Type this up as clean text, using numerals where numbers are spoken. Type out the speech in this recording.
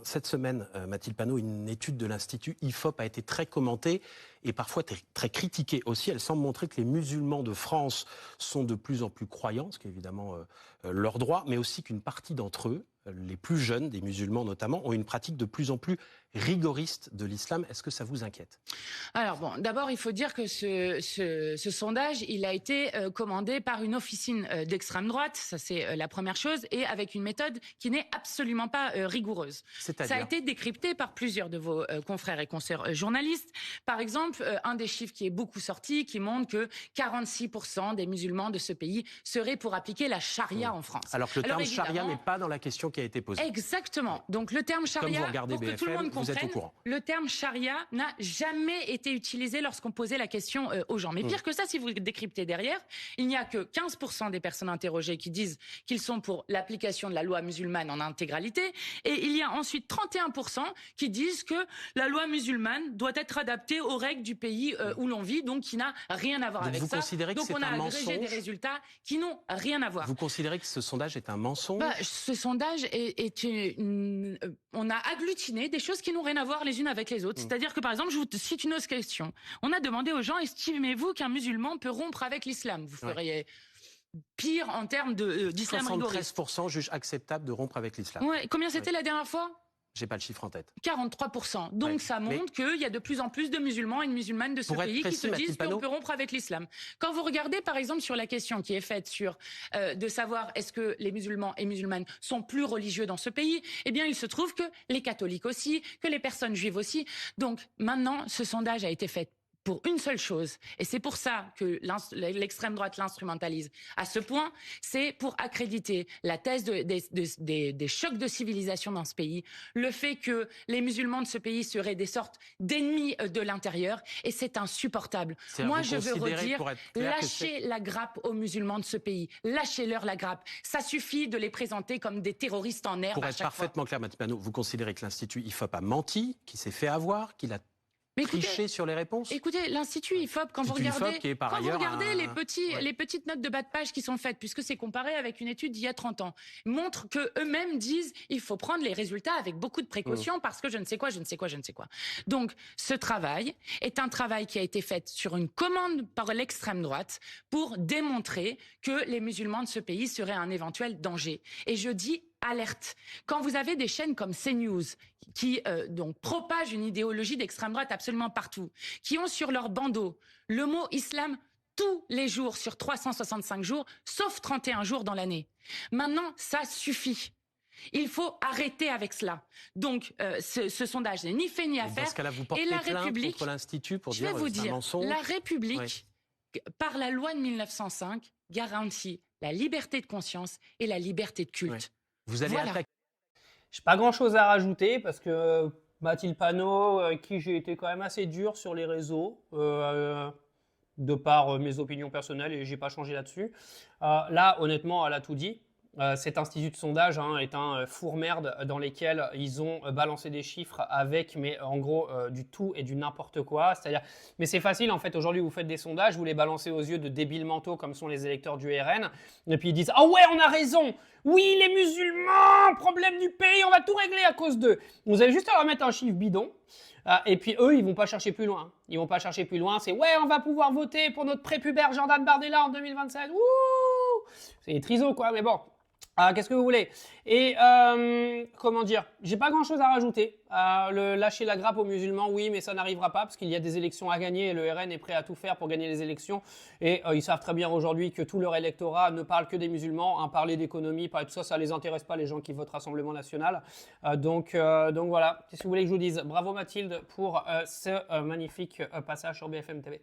Cette semaine, Mathilde Panot, une étude de l'Institut IFOP a été très commentée et parfois très critiquée aussi. Elle semble montrer que les musulmans de France sont de plus en plus croyants, ce qui est évidemment leur droit, mais aussi qu'une partie d'entre eux, les plus jeunes, des musulmans notamment, ont une pratique de plus en plus rigoriste de l'islam. Est-ce que ça vous inquiète? Alors bon, d'abord, il faut dire que ce sondage, il a été commandé par une officine d'extrême droite, ça c'est la première chose, et avec une méthode qui n'est absolument pas rigoureuse. Ça a été décrypté par plusieurs de vos confrères et consoeurs journalistes. Par exemple, un des chiffres qui est beaucoup sorti, qui montre que 46% des musulmans de ce pays seraient pour appliquer la charia en France. Alors que le terme charia n'est pas dans la question qui a été posée. Exactement. Donc le terme charia, pour que tout le monde comprenne, le terme charia n'a jamais été utilisé lorsqu'on posait la question aux gens. Mais pire que ça, si vous décryptez derrière, il n'y a que 15% des personnes interrogées qui disent qu'ils sont pour l'application de la loi musulmane en intégralité. Et il y a ensuite 31% qui disent que la loi musulmane doit être adaptée aux règles du pays où l'on vit, donc qui n'a rien à voir donc avec vous ça. Considérez que donc c'est on a un agrégé mensonge. Des résultats qui n'ont rien à voir. Vous considérez que ce sondage est un mensonge? Ce sondage on a agglutiné des choses qui n'ont rien à voir les unes avec les autres. C'est-à-dire que, par exemple, je vous cite une autre question. On a demandé aux gens, estimez-vous qu'un musulman peut rompre avec l'islam? Vous feriez pire en termes d'islam rigoriste. 73% jugent acceptable de rompre avec l'islam. Ouais. Combien c'était la dernière fois? J'ai pas le chiffre en tête. 43%. Donc ça montre qu'il y a de plus en plus de musulmans et de musulmanes de ce pays qui se disent qu'on peut rompre avec l'islam. Quand vous regardez par exemple sur la question qui est faite sur de savoir est-ce que les musulmans et musulmanes sont plus religieux dans ce pays, eh bien il se trouve que les catholiques aussi, que les personnes juives aussi. Donc maintenant ce sondage a été fait pour une seule chose, et c'est pour ça que l'extrême droite l'instrumentalise à ce point, c'est pour accréditer la thèse des chocs de civilisation dans ce pays, le fait que les musulmans de ce pays seraient des sortes d'ennemis de l'intérieur, et c'est insupportable. Moi, je veux redire, lâchez la grappe aux musulmans de ce pays, lâchez-leur la grappe. Ça suffit de les présenter comme des terroristes en herbe. Pour être parfaitement clair, Mathilde Panot, vous considérez que l'Institut IFOP a menti, qu'il s'est fait avoir, qu'il a triché sur les réponses? Écoutez, l'Institut IFOP, quand vous regardez les petites notes de bas de page qui sont faites, puisque c'est comparé avec une étude d'il y a 30 ans, montrent qu'eux-mêmes disent il faut prendre les résultats avec beaucoup de précaution parce que je ne sais quoi. Donc, ce travail est un travail qui a été fait sur une commande par l'extrême droite pour démontrer que les musulmans de ce pays seraient un éventuel danger. Et je dis alerte. Quand vous avez des chaînes comme CNews qui donc propagent une idéologie d'extrême droite absolument partout, qui ont sur leur bandeau le mot islam tous les jours sur 365 jours, sauf 31 jours dans l'année. Maintenant, ça suffit. Il faut arrêter avec cela. Donc, ce sondage n'est ni fait ni à faire. Dans ce cas-là, vous portez plainte contre l'Institut pour dire que c'est un mensonge. La République, par la loi de 1905, garantit la liberté de conscience et la liberté de culte. Vous allez attaquer. Je n'ai pas grand-chose à rajouter parce que Mathilde Panot, avec qui j'ai été quand même assez dur sur les réseaux, de par mes opinions personnelles, et je n'ai pas changé là-dessus. Là, honnêtement, elle a tout dit. Cet institut de sondage est un four-merde dans lequel ils ont balancé des chiffres avec, mais en gros, du tout et du n'importe quoi. C'est-à-dire, mais c'est facile, en fait, aujourd'hui, vous faites des sondages, vous les balancez aux yeux de débiles mentaux comme sont les électeurs du RN, et puis ils disent « Ah ouais, on a raison! Oui, les musulmans, problème du pays, on va tout régler à cause d'eux !» Vous avez juste à leur mettre un chiffre bidon. Et puis eux, ils vont pas chercher plus loin. Ils vont pas chercher plus loin. C'est ouais, on va pouvoir voter pour notre prépubère Jordan Bardella en 2027. Wouh! C'est triso quoi, mais bon. Qu'est-ce que vous voulez? Et comment dire? J'ai pas grand-chose à rajouter. Lâcher la grappe aux musulmans, oui, mais ça n'arrivera pas parce qu'il y a des élections à gagner et le RN est prêt à tout faire pour gagner les élections. Et ils savent très bien aujourd'hui que tout leur électorat ne parle que des musulmans. Parler d'économie, parler de tout ça, ça les intéresse pas les gens qui votent Rassemblement National. Donc voilà. Qu'est-ce que vous voulez que je vous dise? Bravo Mathilde pour ce magnifique passage sur BFM TV.